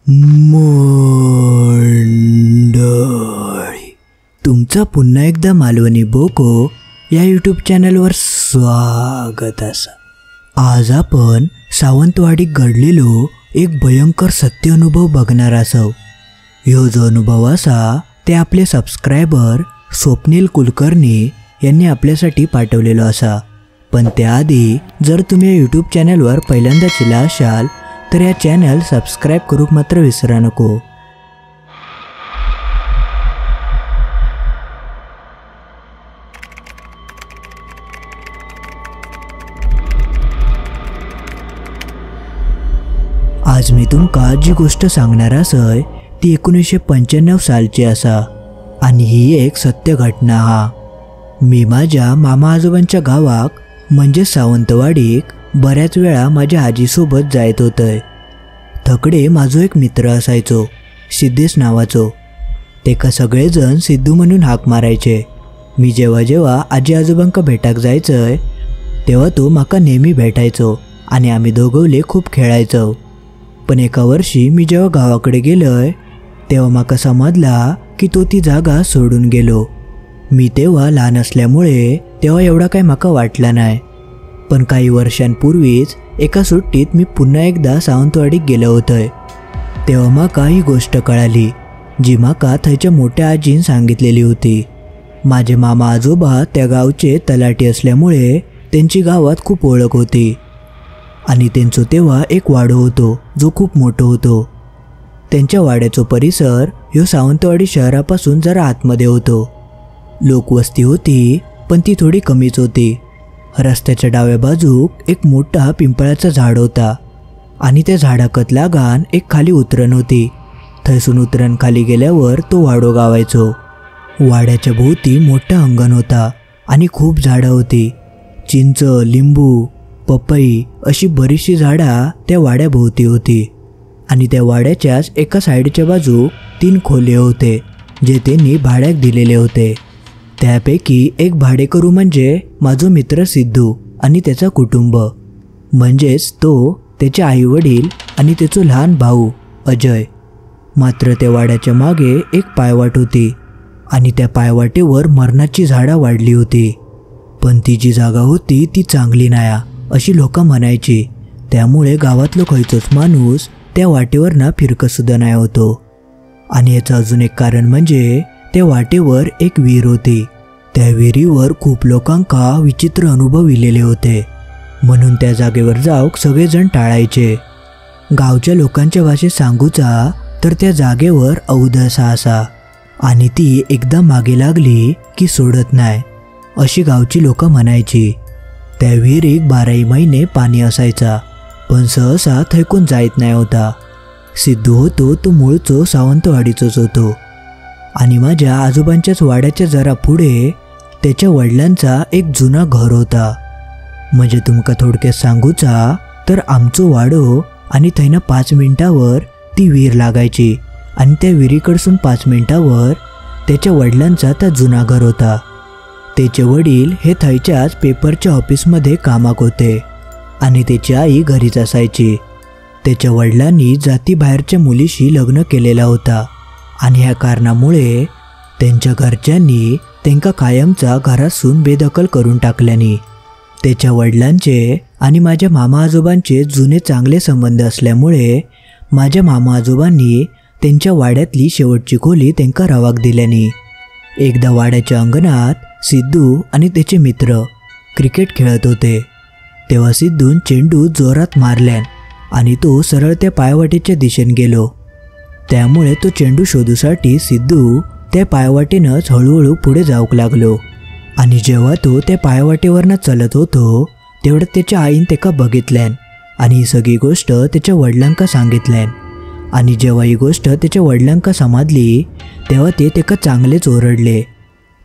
मंडळी, तुमचं पुन्हा एकदा मालवणी बोको या यूट्यूब चॅनलवर स्वागत असा। आज आपण सावंतवाडीत घडलेलो एक भयंकर सत्य अनुभव बघणार असो। ह्यो जो अनुभव असा ते आपले सबस्क्रायबर स्वप्नील कुलकर्णी यांनी आपल्यासाठी पाठवलेलो असा। पण त्याआधी जर तुम्ही या यूट्यूब चॅनलवर पहिल्यांदा चिला असाल तर या चॅनल सबस्क्राइब करूक मात्र विसरा नको। आज मी तुमका जी गोष्ट सांगणार असय ती 1995 सालची असा आणि ही एक सत्य घटना हा। मी माझ्या मामा आजोबांच्या गावाक म्हणजे सावंतवाडीक बऱ्याच वेळा माझ्या आजीसोबत जायत होतय। थकडे माझो एक मित्र असायचो, सिद्धेश नावाचो। तेका सगळेजण सिद्धू म्हणून हाक मारायचे। मी जेव्हा जेव्हा आजी आजोबांका भेटाक जायचंय तेव्हा तो माका नेहमी भेटायचो आणि आम्ही दोघवले खूप खेळायचो। पण एका वर्षी मी जेव्हा गावाकडे गेलोय तेव्हा माका समजला की तो ती जागा सोडून गेलो। मी तेव्हा लहान असल्यामुळे तेव्हा एवढा काही माका वाटला नाही। पण काही वर्षांपूर्वीच एका सुट्टीत मी पुन्हा एकदा सावंतवाडीत गेलो होतोय। तेव्हा माका ही गोष्ट कळाली जी माका थंयच्या मोठ्या आजीन सांगितलेली होती। माझे मामा आजोबा त्या गावचे तलाठी असल्यामुळे त्यांची गावात खूप ओळख होती आणि त्यांचा तेव्हा एक वाडो होतो जो खूप मोठा होतो। त्यांच्या वाड्याचा परिसर ह्यो सावंतवाडी शहरापासून जरा आतमध्ये होतो। लोकवस्ती होती पण ती थोडी कमीच होती। रस्त्याच्या डाव्या बाजूक एक मोठा पिंपळाचा झाड होता आणि त्या झाडाकत लागान एक खाली उतरण होती। थैसून उतरण खाली गेल्यावर तो वाडो गावायचो। वाड्याच्या भोवती मोठा अंगण होता आणि खूप झाडं होती। चिंच, लिंबू, पपई अशी बरीचशी झाडं त्या वाड्याभोवती होती आणि त्या वाड्याच्याच एका साईडच्या बाजू 3 खोले होते जे त्यांनी भाड्याक दिलेले होते। त्यापैकी एक भाडेकरू म्हणजे माझो मित्र सिद्धू आणि त्याचा कुटुंब, म्हणजेच तो, त्याचे आई वडील आणि त्याचा लहान भाऊ अजय। मात्र त्या वाड्याच्या मागे एक पायवाट होती आणि त्या पायवाटेवर मरणाची झाडं वाढली होती। पण ती जी जागा होती ती चांगली नाही अशी लोक म्हणायची। त्यामुळे गावातलो खयचोच माणूस त्या वाटेवर ना फिरकतसुद्धा नाही होतो। आणि याचं अजून एक कारण म्हणजे त्या वाटेवर एक विहीर होती। त्या विहिरीवर खूप लोकांका विचित्र अनुभव इलेले होते म्हणून त्या जागेवर जाऊक सगळेजण टाळायचे। गावच्या लोकांच्या भाषेत सांगूचा तर त्या जागेवर अवदसा असा आणि ती एकदा मागे लागली की सोडत नाही अशी गावची लोक म्हणायची। त्या विहिरीत 12 महिने पाणी असायचा पण सहसा थैकून जायत नाही होता। सिद्धू होतो तो मूळचो सावंतवाडीचोच होतो आणि माझ्या आजोबांच्याच वाड्याच्या जरा पुढे त्याच्या वडिलांचा एक जुना घर होता। म्हणजे तुमका थोडक्यात सांगूचा तर आमचो वाडो आणि थैना 5 मिनिटावर ती विहीर लागायची आणि त्या विहिरीकडसून 5 मिनिटावर त्याच्या वडिलांचा त्या जुना घर होता। त्याचे वडील हे थैच्याच पेपरच्या ऑफिसमध्ये कामाक होते आणि त्याची आई घरीच असायची। त्याच्या वडिलांनी जातीबाहेरच्या मुलीशी लग्न केलेला होता आणि ह्या कारणामुळे त्यांच्या घरच्यांनी त्यांका कायमचा घरातून बेदखल करून टाकल्याने त्याच्या वडिलांचे आणि माझ्या मामा आजोबांचे जुने चांगले संबंध असल्यामुळे माझ्या मामा आजोबांनी त्यांच्या वाड्यातली शेवटची खोली त्यांका रवाक दिल्याने एकदा वाड्याच्या अंगणात सिद्धू आणि त्याचे मित्र क्रिकेट खेळत होते। तेव्हा सिद्धून चेंडू जोरात मारल्यान आणि तो सरळ त्या पायवाटेच्या दिशेने गेलो। त्यामुळे तो चेंडू शोधूसाठी सिद्धू त्या पायवाटेनंच हळूहळू पुढे जाऊक लागलो आणि जेव्हा तो त्या पायवाटेवरनं चलत होतो तेवढ्यात त्याच्या आईन त्याका बघितल्यान आणि ही सगळी गोष्ट त्याच्या वडिलांका सांगितल्यान। आणि जेव्हा ही गोष्ट त्याच्या वडिलांका समजली तेव्हा ते त्याका चांगलेच ओरडले।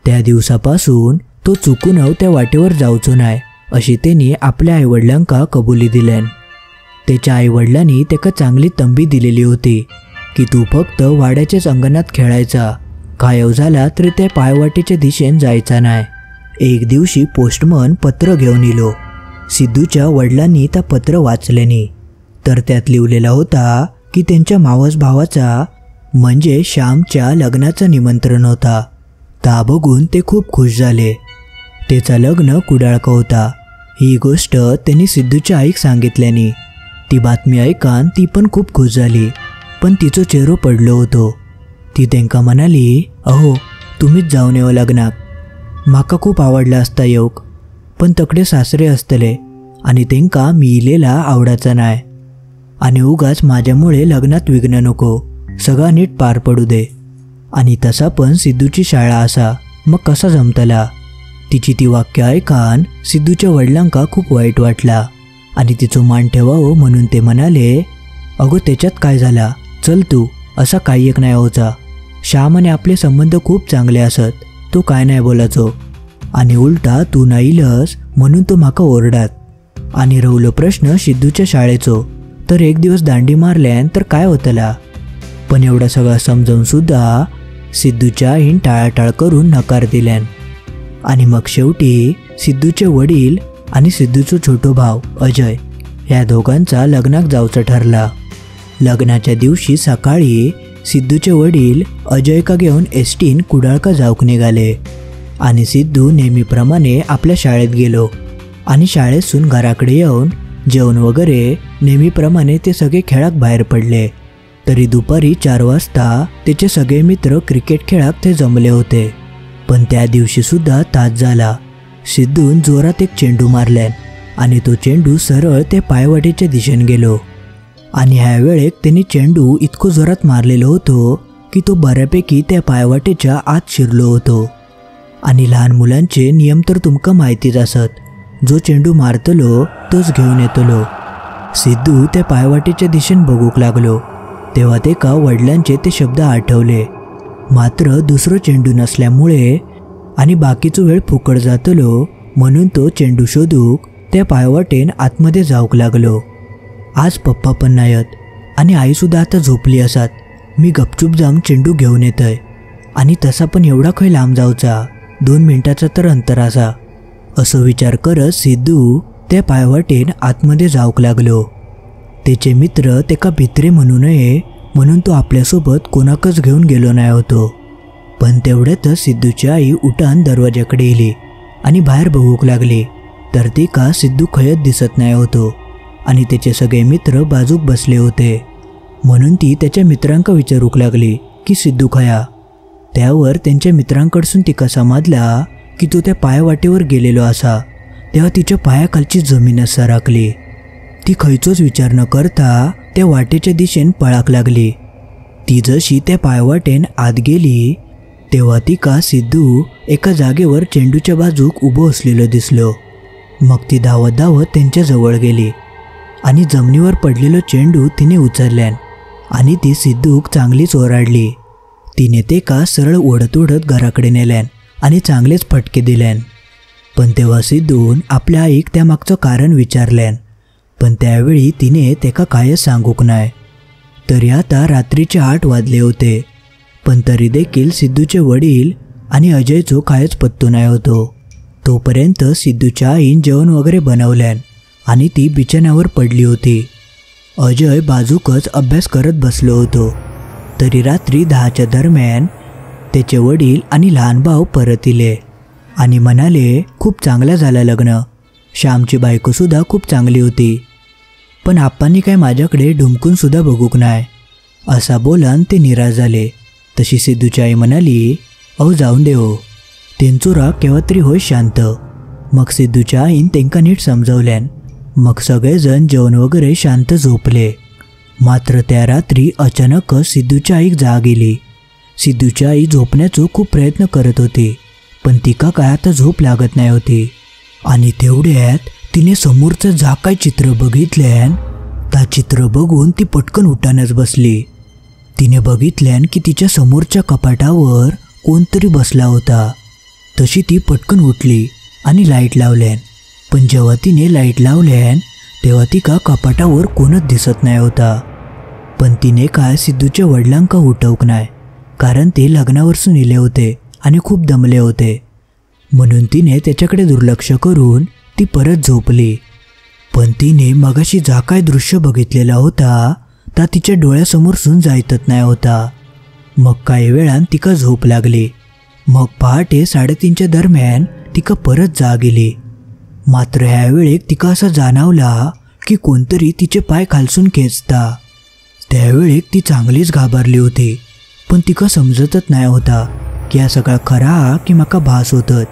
त्या दिवसापासून तो चुकून त्या वाटेवर जाऊचो नाही अशी त्यांनी आपल्या आईवडिलांका कबुली दिल्यान। त्याच्या आईवडिलांनी त्याका चांगली तंबी दिलेली होती की तू फक्त वाड्याच्याच अंगणात खेळायचा, गायब झाला तरी त्या पायवाटेच्या दिशेने जायचा नाही। एक दिवशी पोस्टमन पत्र घेऊन इलो। सिद्धूच्या वडिलांनी त्या पत्र वाचल्याने तर त्यात लिहिलेला होता की त्यांच्या मावस भावाचा म्हणजे श्यामच्या लग्नाचं निमंत्रण होता. ता बघून ते खूप खुश झाले. त्याचं लग्न कुडाळका होता. ही गोष्ट त्यांनी सिद्धूच्या आईक सांगितल्याने ती बातमी ऐकान ती पण खूप खुश झाली. पण तिचो चेहरो पडलो होतो. ती त्यांका म्हणाली, अहो तुम्हीच जाऊन येऊ लग्नाक. म्हाका खूप आवडला असता येऊक, पण तकडे सासरे असतले आणि त्यांका मी इलेला आवडाचा नाही. आणि उगाच माझ्यामुळे लग्नात विघ्न नको, सगळा नीट पार पडू दे. आणि तसा पण सिद्धूची शाळा असा, मग कसा जमतला. तिची ती वाक्य ऐकान सिद्धूच्या वडिलांका खूप वाईट वाटला आणि तिचो मान ठेवावं म्हणून ते म्हणाले, अगो त्याच्यात काय झाला, चल तू, असा काही एक नाही होता. श्याम आणि आपले संबंध खूप चांगले असत, तो काय नाही बोलाचो. आणि उलटा तू नाहीलस म्हणून तो माका ओरडात. आणि रवलो प्रश्न सिद्धूच्या शाळेचो, तर एक दिवस दांडी मारल्यान तर काय होतला. पण एवढा सगळा समजावून सुद्धा सिद्धूच्या आईन टाळाटाळ करून नकार दिल्यान. आणि मग शेवटी सिद्धूचे वडील आणि सिद्धूचो छोटो भाव अजय ह्या दोघांचा लग्नाक जाऊचा ठरला. लग्नाच्या दिवशी सकाळी सिद्धूचे वडील अजयका घेऊन एसटीन कुडाळका जाऊक निघाले. आणि सिद्धू नेहमीप्रमाणे आपल्या शाळेत गेलो. आणि शाळेतून घराकडे येऊन जेवण वगैरे नेहमीप्रमाणे ते सगळे खेळाक बाहेर पडले. तरी दुपारी 4 वाजता त्याचे सगळे मित्र क्रिकेट खेळाक ते जमले होते. पण त्या दिवशी सुद्धा तास झाला. सिद्धून जोरात एक चेंडू मारल्यान आणि तो चेंडू सरळ ते पायवाटेच्या दिशेने गेलो. आणि ह्या वेळेक त्यांनी चेंडू इतको जोरात मारलेलो होतो की तो बऱ्यापैकी त्या पायवाटेच्या आत शिरलो होतो. आणि लहान मुलांचे नियम तर तुमका माहितीच असत, जो चेंडू मारतलो तोच घेऊन येतलो. सिद्धू त्या पायवाटेच्या दिशेने बघूक लागलो तेव्हा ते का वडिलांचे ते शब्द आठवले. मात्र दुसरं चेंडू नसल्यामुळे आणि बाकीचो वेळ फुकट जातलो म्हणून तो चेंडू शोधूक त्या पायवाटेन आतमध्ये जाऊक लागलो. आज पप्पा पण नाहीत आणि आईसुद्धा आता झोपली असत. मी गपचूप जाऊन चेंडू घेऊन येतय. आणि तसा पण एवढा खै लांब जाऊचा, 2 मिनिटाचा तर अंतर असा. असं विचार करत सिद्धू त्या पायवाटेन आतमध्ये जाऊक लागलो. त्याचे मित्र तेका भित्रे म्हणू नये म्हणून तो आपल्यासोबत कोणाकच घेऊन गेलो नाही होतो. पण तेवढ्यातच सिद्धूची आई उठान दरवाजाकडे येली आणि बाहेर बघूक लागली. तर ती का सिद्धू खयत दिसत नाही होतो आणि त्याचे सगळे मित्र बाजूक बसले होते. म्हणून ती त्याच्या मित्रांका विचारूक लागली की सिद्धू खया. त्यावर त्यांच्या मित्रांकडसून तिका समजला की तो त्या पायवाटेवर गेलेलो असा. तेव्हा तिच्या पायाखालची जमीनच सरकली. ती खयचोच विचार न करता त्या वाटेच्या दिशेने पळाक लागली. ती जशी त्या पायवाटेन आत गेली तेव्हा ती का सिद्धू एका जागेवर चेंडूच्या बाजूक उभं असलेलो दिसलो. मग ती धावत धावत त्यांच्या जवळ गेली आणि जमिनीवर पडलेलो चेंडू तिने उचलल्यान आणि ती सिद्धूक चांगलीच ओरडली. तिने ते का सरळ ओढत ओढत घराकडे नेल्यान आणि चांगलेच फटके दिल्यान. पण तेव्हा सिद्धून आपल्या आईक त्यामागचं कारण विचारल्यान. पण त्यावेळी तिने तेका कायच सांगूक नाही. तरी आता रात्रीचे 8 वाजले होते. पण तरी देखील सिद्धूचे वडील आणि अजयचो कायच पत्तो नाही होतो. तोपर्यंत सिद्धूच्या आईन जेवण वगैरे बनवल्यान आणि ती बिछाण्यावर पडली होती. अजय बाजूकच अभ्यास करत बसलो होतो. तरी रात्री 10च्या दरम्यान त्याचे वडील आणि लहान भाऊ परत इले आणि म्हणाले, खूप चांगलं झालं लग्न. श्यामची बायकोसुद्धा खूप चांगली होती. पण आप्पांनी काय माझ्याकडे ढुमकून सुद्धा बघूक नाही. असा बोलान ते निराश झाले. तशी सिद्धूची आई म्हणाली, अहो जाऊन दे हो, त्यांचो राग केव्हा तरी होय शांत. मग सिद्धूच्या आईन त्यांका नीट समजावल्यान. मग सगळेजण जेवण वगैरे शांत झोपले. मात्र त्या रात्री अचानकच सिद्धूच्या आईक जाग गेली. सिद्धूची आई झोपण्याचो खूप प्रयत्न करत होती पण तिका काय आता झोप लागत नाही होती. आणि तेवढ्यात तिने समोरचं जा काय चित्र बघितल्यान त्या चित्र बघून ती पटकन उठानच बसली. तिने बघितल्यान की तिच्या समोरच्या कपाटावर कोणतरी बसला होता. तशी ती पटकन उठली आणि लाईट लावल्यान. पण जेव्हा तिने लाईट लावल्यान तेव्हा ती का कपाटावर कोणच दिसत नाही होता. पण तिने काय सिद्धूच्या वडिलांका उठवक नाही, कारण ते लग्नावरसून इले होते आणि खूप दमले होते. म्हणून तिने त्याच्याकडे दुर्लक्ष करून ती परत झोपली. पण तिने मगाशी जा काय दृश्य बघितलेला होता ता तिच्या डोळ्यासमोरसून जायतच नाही होता. मग काही वेळान तिका झोप लागली. मग पहाटे 3:30च्या दरम्यान तिका परत जाग गेली. मात्र ह्यावेळेक तिका असं जाणवला की कोणतरी तिचे पाय खालसून खेचता. त्यावेळेक ती चांगलीच घाबरली होती, पण तिका समजतच नाही होता की हा सगळा खरा की माका भास होतत.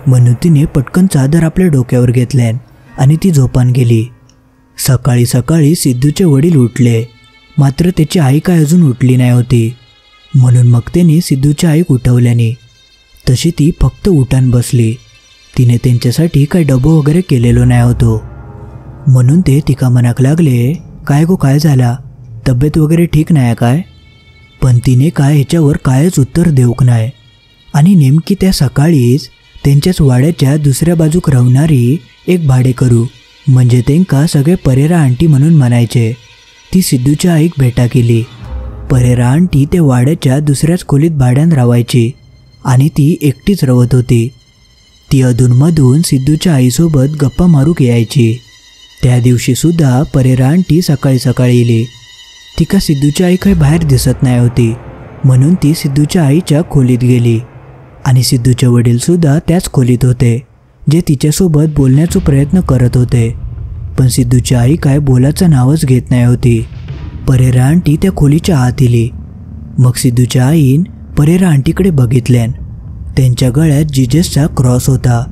म्हणून तिने पटकन चादर आपल्या डोक्यावर घेतल्यान आणि ती झोपान गेली. सकाळी सकाळी सिद्धूचे वडील उठले, मात्र त्याची आई काय अजून उठली नाही होती. म्हणून मग त्यांनी सिद्धूच्या आईक उठवल्याने. तशी ती फक्त उठान बसली. तिने त्यांच्यासाठी काही डबो वगैरे केलेलो नाही होतो. म्हणून ते तिका मनाक लागले, काय गो काय झाला, तब्येत वगैरे ठीक नाही काय. पण तिने काय ह्याच्यावर कायच उत्तर देऊक नाही. आणि नेमकी त्या सकाळीच त्यांच्याच वाड्याच्या दुसऱ्या बाजूक राहणारी एक भाडेकरू, म्हणजे त्यांका सगळे परेरा आंटी म्हणून म्हणायचे, ती सिद्धूच्या आईक भेटा केली. परेरा आंटी ते वाड्याच्या दुसऱ्याच खोलीत भाड्यान राहायची आणि ती एकटीच राहत होती. ती अधूनमधून सिद्धूच्या आईसोबत गप्पा मारूक यायची. त्या दिवशीसुद्धा परेरा आंटी सकाळी सकाळी येली. तिका सिद्धूची आई काही बाहेर दिसत नाही होती, म्हणून ती सिद्धूच्या आईच्या खोलीत गेली. आणि सिद्धूचे वडीलसुद्धा त्याच खोलीत होते, जे तिच्यासोबत बोलण्याचा प्रयत्न करत होते. पण सिद्धूची आई काय बोलायचं नावच घेत नाही होती. परेरा आंटी त्या खोलीच्या आत येली. मग सिद्धूच्या आईन परेरा आंटीकडे बघितल्यान. त्यांच्या गळ्यात जिजसचा क्रॉस होता,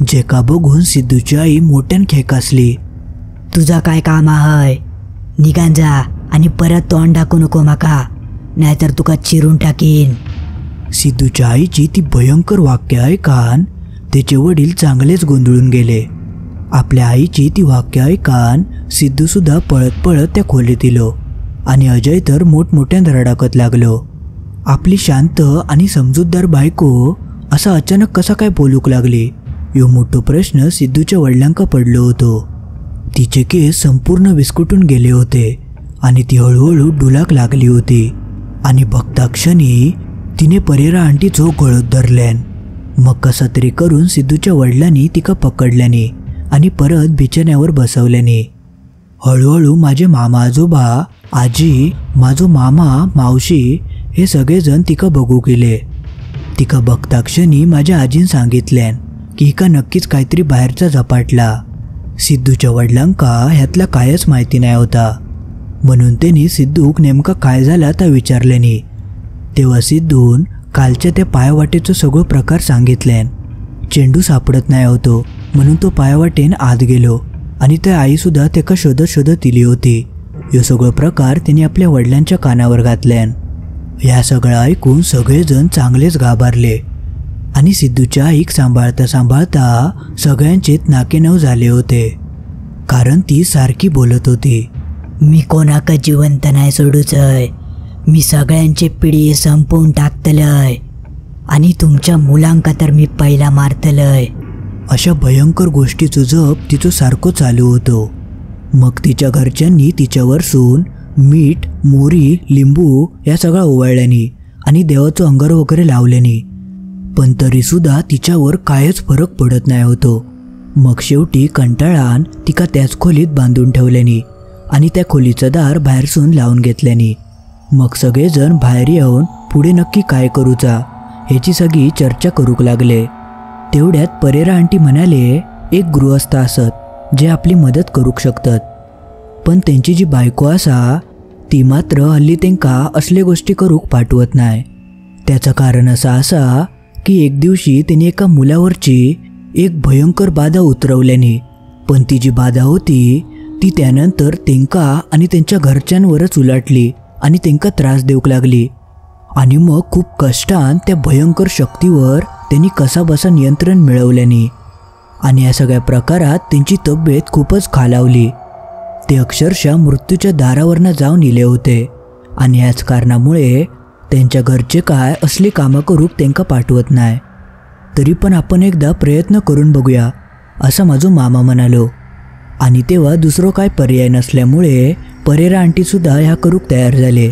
जे का बघून सिद्धूची आई मोठ्यान खेकासली. तुझा काय काम आहे? निघान जा आणि परत तोंड टाकू नको माका, नाहीतर तुका चिरून टाकीन. सिद्धूच्या आईची ती भयंकर वाक्य ऐकान त्याचे वडील चांगलेच गोंधळून गेले. आपल्या आईची ती वाक्य ऐकान सिद्धूसुद्धा पळत पळत त्या खोलीत इलो आणि अजय तर मोठमोठ्यान रडाकत लागलो. आपली शांत आणि समजूतदार बायको असा अचानक कसा काय बोलूक लागली, यो मोठो प्रश्न सिद्धूच्या वडिलांका पडलो होतो. तिचे केस संपूर्ण विस्कटून गेले होते आणि ती हळूहळू डुलाक लागली होती. आणि बघता क्षणी तिने परेरा आंटीचो गळत धरल्यान. मग कसा तरी करून सिद्धूच्या वडिलांनी तिका पकडल्याने आणि परत बिछाण्यावर बसवल्याने. हळूहळू माझे मामा आजोबा, आजी, माझो मामा, मावशी हे सगळेजण तिका बघू गेले. तिका बघता क्षणी माझ्या आजीन सांगितल्यान की हिका नक्कीच काहीतरी बाहेरचा झपाटला. सिद्धूच्या वडिलांका ह्यातला कायच माहिती नाही होता, म्हणून त्यांनी सिद्धूक नेमका काय झाला ता विचारल्याने. तेव्हा सिद्धून कालच्या त्या पायवाटेचं सगळं प्रकार सांगितल्यान. चेंडू सापडत नाही होतो म्हणून तो पायवाटेन आत गेलो आणि त्या आईसुद्धा त्याका शोधत शोधत इली होती. हे सगळं प्रकार त्यांनी आपल्या वडिलांच्या कानावर घातल्यान. ह्या सगळं ऐकून सगळेजण चांगलेच घाबरले आणि सिद्धूच्या आईक सांभाळता सांभाळता सगळ्यांचेच नाकेनऊ झाले होते, कारण ती सारखी बोलत होती, मी कोणाक जिवंत नाही सोडूचय, मी सगळ्यांचे पिढी संपवून टाकतलय आणि तुमच्या मुलांका तर मी पहिला मारतलय. अशा भयंकर गोष्टीचं जप तिचं सारखं चालू होतं. मग तिच्या घरच्यांनी तिच्यावरसून मीठ, मोरी, लिंबू या सगळा ओवाळल्याने आणि देवाचं अंगार वगैरे लावल्याने, पण तरीसुद्धा तिच्यावर कायच फरक पडत नाही होतो. मग शेवटी कंटाळान तिका त्याच खोलीत बांधून ठेवल्याने आणि त्या खोलीचं दार बाहेरसून लावून घेतल्याने. मग सगळेजण बाहेर येऊन पुढे नक्की काय करूचा ह्याची सगळी चर्चा करूक लागले. तेवढ्यात परेरा आंटी म्हणाले, एक गृहस्थ असत जे आपली मदत करूक शकतात, पण त्यांची जी बायको असा ती मात्र हल्ली त्यांका असले गोष्टी करूक पाठवत नाही. त्याचं कारण असं असा की एक दिवशी त्यांनी एका मुलावरची एक भयंकर बाधा उतरवल्याने, पण ती जी बाधा होती ती त्यानंतर त्यांका आणि त्यांच्या घरच्यांवरच उलटली आणि त्यांका त्रास देऊक लागली. आणि मग खूप कष्टान त्या भयंकर शक्तीवर त्यांनी कसाबसा नियंत्रण मिळवल्याने आणि या सगळ्या प्रकारात त्यांची तब्येत खूपच खालावली. ते अक्षरशः मृत्यूच्या दारावरनं जाऊन इले होते आणि याच कारणामुळे त्यांच्या घरचे काय असली कामं करूक त्यांका पाठवत नाही. तरी पण आपण एकदा प्रयत्न करून बघूया असं माझो मामा म्हणालो. आणि तेव्हा दुसरं काय पर्याय नसल्यामुळे परेरा आंटीसुद्धा ह्या करूक तयार झाले.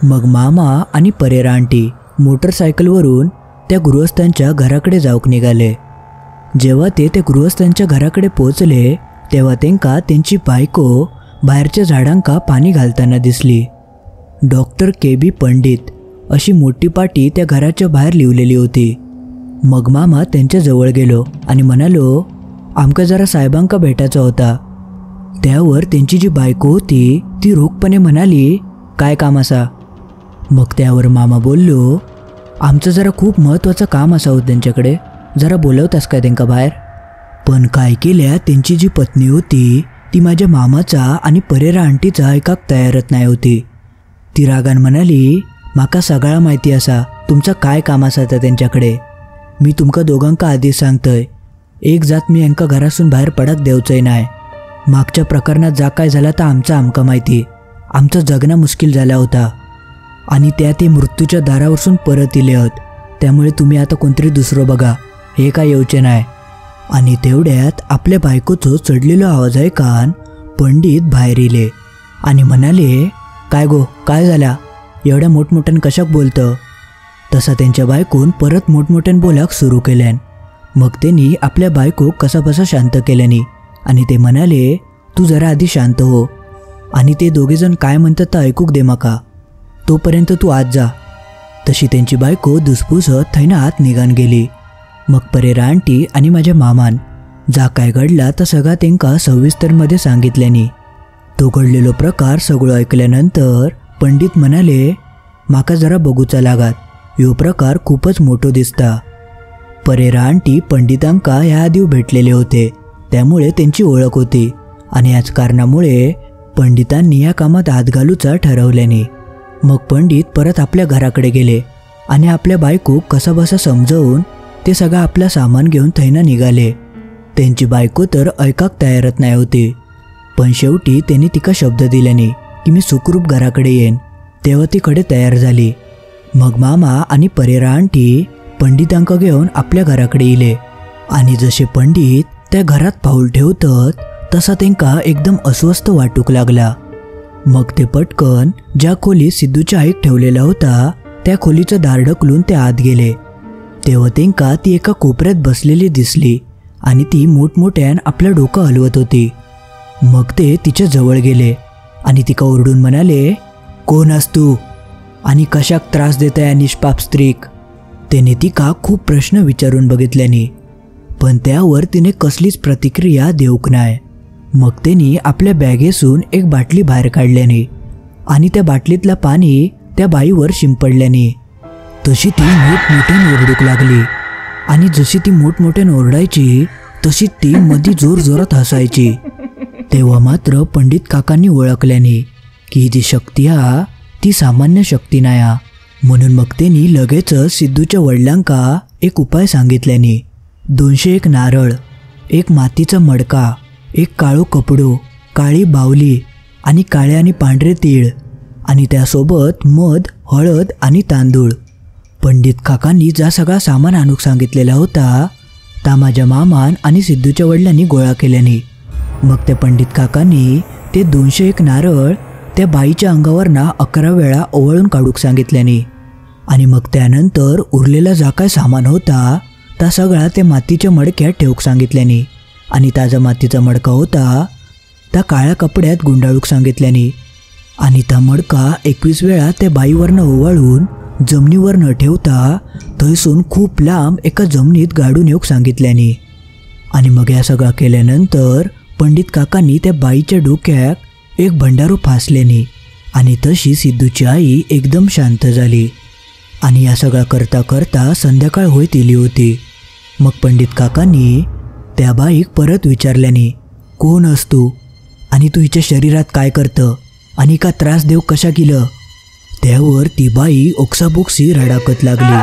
मग मामा आणि परेरा आंटी मोटरसायकलवरून त्या गृहस्थांच्या घराकडे जाऊक निघाले. जेव्हा ते त्या गृहस्थांच्या घराकडे पोचले तेव्हा त्यांका त्यांची बायको बाहेरच्या झाडांका पाणी घालताना दिसली. डॉक्टर KB पंडित अशी मोठी पाटी त्या घराच्या बाहेर लिहिलेली होती. मग मामा त्यांच्या जवळ गेलो आणि म्हणालो, आमका जरा साहेबांका भेटायचा होता. त्यावर त्यांची जी बायको होती ती रोखपणे म्हणाली, काय काम असा? मग त्यावर मामा बोललो, आमचं जरा खूप महत्त्वाचं काम असावं त्यांच्याकडे, जरा बोलवतास काय त्यांका बाहेर? पण काय केल्या त्यांची जी पत्नी होती ती माझ्या मामाचा आणि परेरा आंटीचा ऐकाक तयारच नाही होती. ती रागान म्हणाली, माका सगळा माहिती असा तुमचं काय काम असा त्यांच्याकडे. मी तुमका दोघांका आधीच सांगतोय, एक जात मी यांका घरासून बाहेर पडक देवचंय नाही. मागच्या प्रकरणात जा काय झाला तर आमका माहिती. आमचं जगणं मुश्किल झाला होता आणि त्या ते मृत्यूच्या दारावरून परत इले आहेत. त्यामुळे तुम्ही आता कोणतरी दुसरं बघा, हे काय येऊचे नाही. आणि तेवढ्यात आपल्या बायकोचं चढलेलो आवाज ऐकान पंडित बाहेर इले आणि म्हणाले, काय गो, काय झाला? एवढ्या मोठमोठ्यानं कशाक बोलतं? तसा त्यांच्या बायकोन परत मोठमोठ्यानं बोलाक सुरू केल्यान. मग त्यांनी आपल्या बायको कसाबसा शांत केल्यानी आणि ते म्हणाले, तू जरा आधी शांत हो आणि ते दोघेजण काय म्हणतात तर ऐकूक दे माका, तोपर्यंत तू आत जा. तशी त्यांची बायको धुसफुसत थैना आत निघान गेली. मग परेरा आंटी आणि माझ्या मामान जा काय घडला तर सगळा त्यांका सविस्तरमध्ये सांगितल्यानी. तो घडलेलो प्रकार सगळं ऐकल्यानंतर पंडित म्हणाले, माका जरा बघूचा लागात, ह्यो प्रकार खूपच मोठो दिसता. परेरा आंटी पंडितांका ह्या आधी भेटलेले होते, त्यामुळे त्यांची ओळख होती आणि याच कारणामुळे पंडितांनी या कामात हात घालूचा ठरवल्याने. मग पंडित परत आपल्या घराकडे गेले आणि आपल्या बायको कसाबसा समजावून ते सगळं आपलं सामान घेऊन थैना निघाले. त्यांची बायको तर ऐकाक तयारच नाही होती. पण शेवटी त्यांनी तिका शब्द दिल्याने की मी सुखरूप घराकडे येईन. तेव्हा ती कडे तयार झाली. मग मामा आणि परेरा आंटी पंडितांका घेऊन आपल्या घराकडे इले आणि जसे पंडित त्या घरात पाऊल ठेवतात तसा त्यांका एकदम अस्वस्थ वाटूक लागला. मग ते पटकन ज्या खोलीत सिद्धूच्या आईक ठेवलेला होता त्या खोलीचं दार ढकलून ते आत गेले. तेव्हा त्यांका ती एका कोपऱ्यात बसलेली दिसली आणि ती मोठमोठ्यान आपलं डोकं हलवत होती. मग ते तिच्या जवळ गेले आणि तिका ओरडून म्हणाले, कोण आहेस तू आणि कशाक त्रास देता या निष्पाप स्त्रीक? त्याने तिका खूप प्रश्न विचारून बघितल्याने पण त्यावर तिने कसलीच प्रतिक्रिया देऊक नाही. मग त्यांनी आपल्या बॅगेसून एक बाटली बाहेर काढल्याने आणि त्या बाटलीतलं पाणी त्या बाईवर शिंपडल्याने तशी ती मोठमोठ्याने ओरडूक लागली आणि जशी ती मोठमोठ्याने ओरडायची तशी ती मध्ये जोरजोरात हसायची. तेव्हा मात्र पंडित काकांनी ओळखल्याने की ही जी शक्ती हा ती सामान्य शक्ती नाही. म्हणून मग त्यांनी लगेचच सिद्धूच्या वडिलांका एक उपाय सांगितल्याने 201 नारळ, एक मातीचा मडका, एक काळो कपडो, काळी बावली आणि काळे आणि पांढरे तीळ आणि त्यासोबत मध, हळद आणि तांदूळ. पंडित काकांनी जा सगळा सामान आणूक सांगितलेला होता ता माझ्या मामान आणि सिद्धूच्या वडिलांनी गोळा केल्याने मग त्या पंडित काकांनी ते 201 नारळ त्या बाईच्या अंगावर 11 वेळा ओवाळून काढूक सांगितल्याने आणि मग त्यानंतर उरलेला जा काय सामान होता ता सगळा त्या मातीच्या मडक्यात ठेवूक सांगितल्याने आणि ताजा मातीचा मडका होता त्या काळ्या कपड्यात गुंडाळूक सांगितल्याने आणि ता मडका 21 वेळा त्या बाईवरनं ओवाळून जमिनीवर न ठेवता थैसून खूप लांब एका जमिनीत गाडून येऊक सांगितल्याने. आणि मग या सगळं केल्यानंतर पंडित काकांनी त्या बाईच्या डोक्यात एक भंडारो फासल्याने आणि तशी सिद्धूची आई एकदम शांत झाली. आणि या सगळा करता करता संध्याकाळ होत इली होती. मग पंडित काकांनी त्या बाईक परत विचारल्याने, कोण असतो आणि तू हिच्या शरीरात काय करतं आणि का त्रास देऊ कशा केलं? त्यावर ती बाई ओक्साबोक्सी रडाकत लागली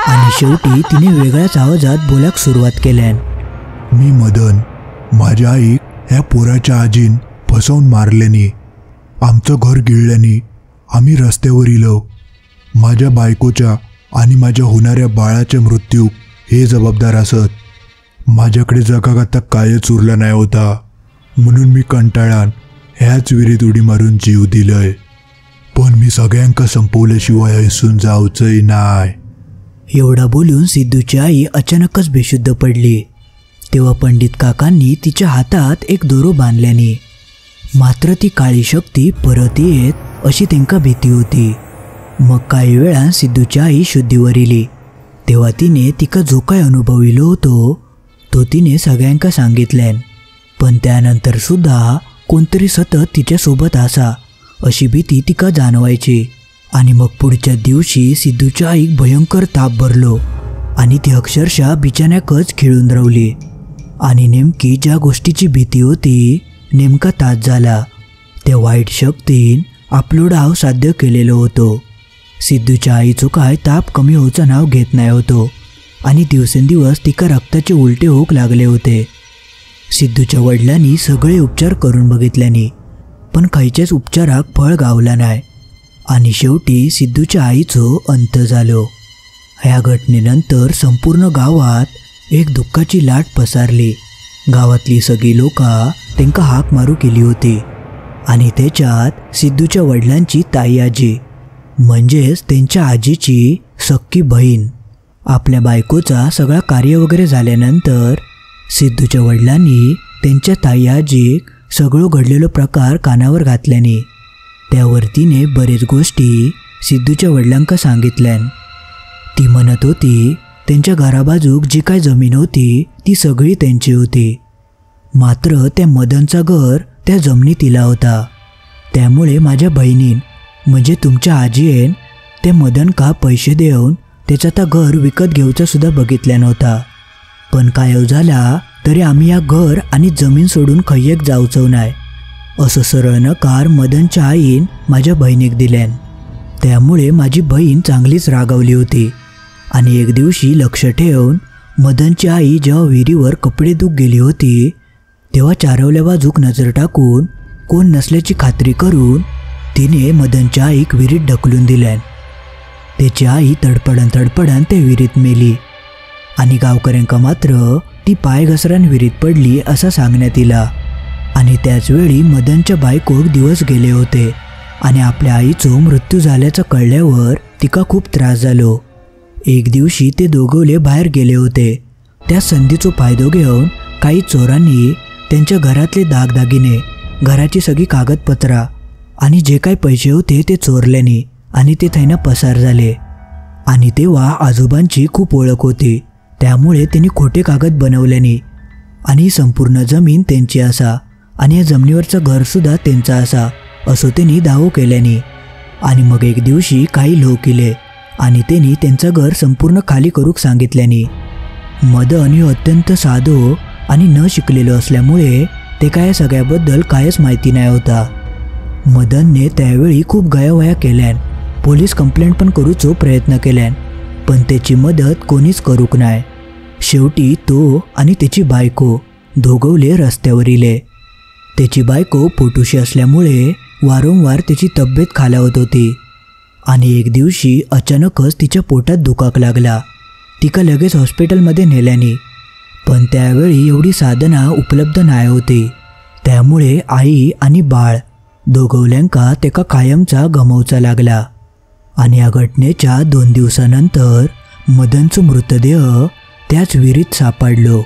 आणि शेवटी तिने वेगळ्याच आवाजात बोलाक सुरुवात केल्यान, मी मदन, माझ्या आईक ह्या पोराच्या आजीन फसवून मारल्याने, आमचं घर गिळल्याने आम्ही रस्त्यावर इलो. माझ्या बायकोच्या आणि माझ्या होणाऱ्या बाळाच्या मृत्यू हे जबाबदार असत. माझ्याकडे जगात आता कायच उरला नाही होता म्हणून मी कंटाळान ह्याच विहिरीत उडी मारून जीव दिलंय. पण मी सगळ्यांका संपवल्याशिवाय हैसून जाऊचंय नाय. एवढा बोलून सिद्धूची आई अचानकच बेशुद्ध पडली. तेव्हा पंडित काकांनी तिच्या हातात एक दोरो बांधल्याने मात्र ती काळी शक्ती परत येत अशी तेंका भीती होती. मग काही वेळान सिद्धूची आई शुद्धीवर इली. तेव्हा तिने तिका जो काय अनुभव इलो होतो तो तिने सगळ्यांका सांगितल्यान. पण त्यानंतर सुद्धा कोणतरी सतत तिच्यासोबत आसा अशी भीती तिका जाणवायची. आणि मग पुढच्या दिवशी सिद्धूच्या आईक भयंकर ताप भरलो आणि ती अक्षरशः बिछाण्याकच खिळून रावली. आणि नेमकी ज्या गोष्टीची भीती होती नेमका तास झाला. त्या वाईट शक्तीन आपलो डाव साध्य केलेलो होतो. सिद्धूच्या आईचो काय ताप कमी होऊचं नाव घेत नाही होतो आणि दिवसेंदिवस तिका रक्ताचे उलटे होऊक लागले होते. सिद्धूच्या वडिलांनी सगळे उपचार करून बघितल्यानी पण खयच्याच उपचाराक फळ गावला नाही आणि शेवटी सिद्धूच्या आईचो अंत झालो. ह्या घटनेनंतर संपूर्ण गावात एक दुःखाची लाट पसरली. गावातली सगळी लोका त्यांका हाक मारू केली होती आणि त्याच्यात सिद्धूच्या वडिलांची ताई आजी म्हणजेच त्यांच्या आजीची सक्की बहीण. आपल्या बायकोचा सगळा कार्य वगैरे झाल्यानंतर सिद्धूच्या वडिलांनी त्यांच्या ताई आजीक सगळं घडलेलो प्रकार कानावर घातल्याने त्यावर तिने बरेच गोष्टी सिद्धूच्या वडिलांका सांगितल्यान. ती म्हणत होती त्यांच्या घराबाजूक जी काय जमीन होती ती सगळी त्यांची होती. मात्र त्या मदनचा घर त्या जमिनीत इला होता. त्यामुळे माझ्या बहिणीन म्हणजे तुमच्या आजीएन त्या मदनका पैसे देऊन त्याचा त्या घर विकत घेऊचा सुद्धा बघितल्या नव्हता. पण काय झाला तरी आम्ही या घर आणि जमीन सोडून खय्यक जाऊचो नाही असं सरळ नकार मदनच्या आईन माझ्या बहिणीक दिल्यान. त्यामुळे माझी बहीण चांगलीच रागावली होती आणि एक दिवशी लक्ष ठेवून मदनची आई जेव्हा विहिरीवर कपडे धुक गेली होती तेव्हा चारवल्या बाजूक नजर टाकून कोण नसल्याची खात्री करून तिने मदनच्या आईक विहिरीत ढकलून दिल्यान. त्याची आई तडपडन त्या विहिरीत मेली आणि गावकऱ्यांका मात्र ती पाय घसरान विहिरीत पडली असा सांगण्यात इला. आणि त्याचवेळी मदनच्या बायकोक दिवस गेले होते आणि आपल्या आईचो मृत्यू झाल्याचं कळल्यावर तिका खूप त्रास झालो. एक दिवशी ते दोघवले बाहेर गेले होते. त्या संधीचो फायदो घेऊन काही चोरांनी त्यांच्या घरातले दागदागिने, घराची सगळी कागदपत्रा आणि जे काही पैसे होते ते चोरल्याने आणि ते थैना पसार झाले. आणि तेव्हा आजोबांची खूप ओळख होती त्यामुळे त्यांनी खोटे कागद बनवल्याने आणि संपूर्ण जमीन त्यांची असा आणि या जमिनीवरचं घरसुद्धा त्यांचा असा असं त्यांनी दावो केल्याने. आणि मग एक दिवशी काही लोक इले आणि त्यांनी त्यांचं घर संपूर्ण खाली करूक सांगितल्याने. मदन हे अत्यंत साधो आणि न शिकलेलो असल्यामुळे ते काय सगळ्याबद्दल कायच माहिती नाही होता. मदनने त्यावेळी खूप गयावया केल्यान, पोलीस कंप्लेंट पण करूचो प्रयत्न केल्यान पण त्याची मदत कोणीच करूक नाही. शेवटी तो आणि त्याची बायको दोघवले रस्त्यावर इले. त्याची बायको पोटुशी असल्यामुळे वारंवार त्याची तब्येत खालावत होती आणि एक दिवशी अचानकच तिच्या पोटात दुखाक लागला. तिका लगेच हॉस्पिटलमध्ये नेल्याने पण त्यावेळी एवढी साधना उपलब्ध नाही होती. त्यामुळे आई आणि बाळ दोघवल्यांका तेका कायमचा गमवचा लागला. आणि या घटनेच्या 2 दिवसानंतर मदनचा मृतदेह त्याच विहिरीत सापडलो.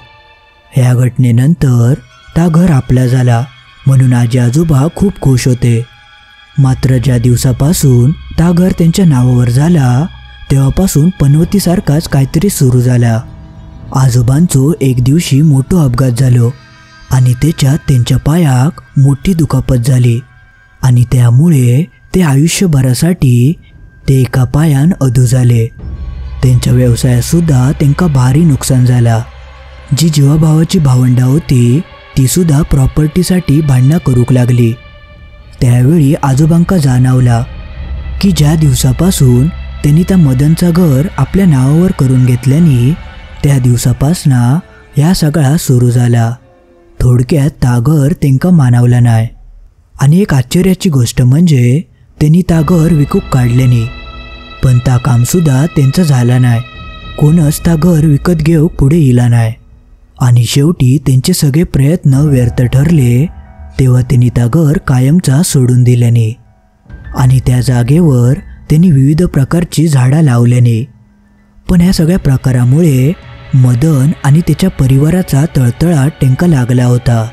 ह्या घटनेनंतर त्या घर आपला झाला म्हणून आजी आजोबा खूप खुश होते. मात्र ज्या दिवसापासून त्या घर त्यांच्या नावावर झाला तेव्हापासून पनवतीसारखाच काहीतरी सुरू झाला. आजोबांचो एक दिवशी मोठा अपघात झालो आणि त्याच्यात त्यांच्या पायाक मोठी दुखापत झाली आणि त्यामुळे ते आयुष्यभरासाठी ते एका पायान अधू झाले. त्यांच्या व्यवसायातसुद्धा त्यांका भारी नुकसान झाला. जी जीवाभावाची भावंडा होती ती सुद्धा प्रॉपर्टीसाठी भांडणं करूक लागली. त्यावेळी आजोबांका जाणवला की ज्या दिवसापासून त्यांनी त्या मदनचा घर आपल्या नावावर करून घेतल्याने त्या दिवसापासनं ह्या सगळा सुरू झाला. थोडक्यात त्या घर त्यांका मानवला नाही. आणि एक आश्चर्याची गोष्ट म्हणजे त्यांनी त्या घर विकूक काढल्याने पण त्या कामसुद्धा त्यांचं झालं नाही. कोणच त्या घर विकत घेऊक पुढे इला नाही. आणि शेवटी त्यांचे सगळे प्रयत्न व्यर्थ ठरले तेव्हा त्यांनी त्या घर कायमचा सोडून दिल्याने आणि त्या जागेवर त्यांनी विविध प्रकारची झाडं लावल्याने. पण ह्या सगळ्या प्रकारामुळे मदन आणि त्याच्या परिवाराचा तळतळाट त्यांका लागला होता.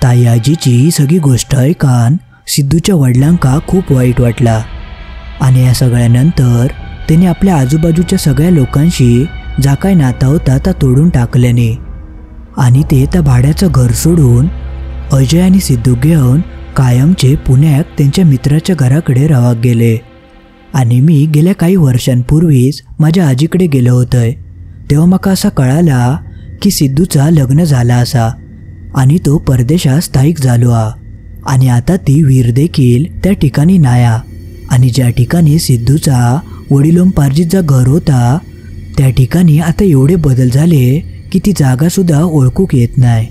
ताई आजीची ही सगळी गोष्ट ऐकान सिद्धूच्या वडिलांका खूप वाईट वाटला आणि या सगळ्यानंतर त्याने आपल्या आजूबाजूच्या सगळ्या लोकांशी जा काय नाता होता ता तोडून टाकल्याने आणि ते त्या भाड्याचं घर सोडून अजय आणि सिद्धू घेऊन कायमचे पुण्यात त्यांच्या मित्राच्या घराकडे रवाक गेले. आणि मी गेल्या काही वर्षांपूर्वीच माझ्या आजीकडे गेलो होतोय तेव्हा माका असा कळाला की सिद्धूचा लग्न झाला असा आणि तो परदेशात स्थायिक झालो हा आणि आता ती वीर देखील त्या ठिकाणी नाया आणि ज्या ठिकाणी सिद्धूचा वडिलोंपार्जितचा घर होता त्या ठिकाणी आता एवढे बदल झाले की ती जागासुद्धा ओळखूक येत नाही,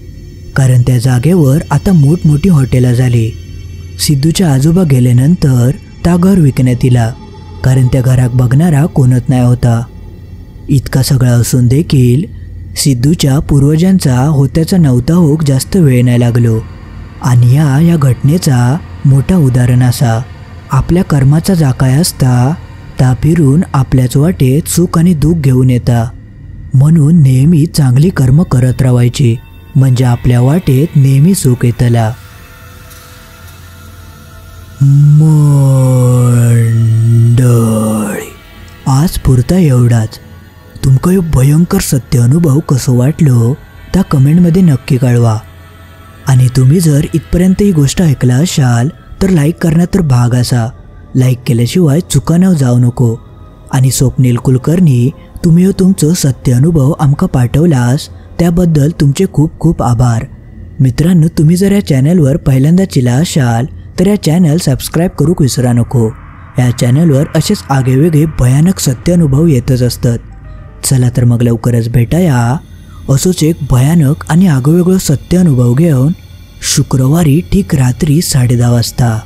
कारण त्या जागेवर आता मोठमोठी हॉटेलं झाली. सिद्धूच्या आजोबा गेल्यानंतर त्या घर विकण्यात दिला, कारण त्या घराक बघणारा कोणच नाही होता. इतका सगळा असून देखील सिद्धूच्या पूर्वजांचा होत्याचा नव्हता होक जास्त वेळ नाही लागलो. आणि या घटनेचा मोठा उदाहरण असा, आपल्या कर्माचा जा काय असता ता फिरून आपल्याच वाटेत सुख आणि दुःख घेऊन येता. म्हणून नेहमी चांगली कर्म करत राहायची, म्हणजे आपल्या वाटेत नेहमी सुख येतला. मंडळी, आज पुरता एवढाच. तुमका हे भयंकर सत्य अनुभव कसं वाटलो त्या कमेंटमध्ये नक्की कळवा. आणि तुम्ही जर इथपर्यंत ही गोष्ट ऐकला असाल तर लाईक करण्यात तर भाग असा. लाईक केल्याशिवाय चुकानं जाऊ नको. आणि स्वप्नील कुलकर्णी, तुम्ही तुमचं सत्य अनुभव आमका पाठवलास त्याबद्दल तुमचे खूप खूप आभार. मित्रांनो, तुम्ही जर या चॅनलवर पहिल्यांदा चिला असाल तर या चॅनल सबस्क्राईब करूक विसरा नको. या चॅनलवर असेच आगेवेगळे भयानक सत्य अनुभव येतच असतात. चला तर मग लवकरच भेटाया असोच एक भयानक आणि आगवेगळं सत्य अनुभव घेऊन शुक्रवारी ठीक रात्री 10:30 वाजता.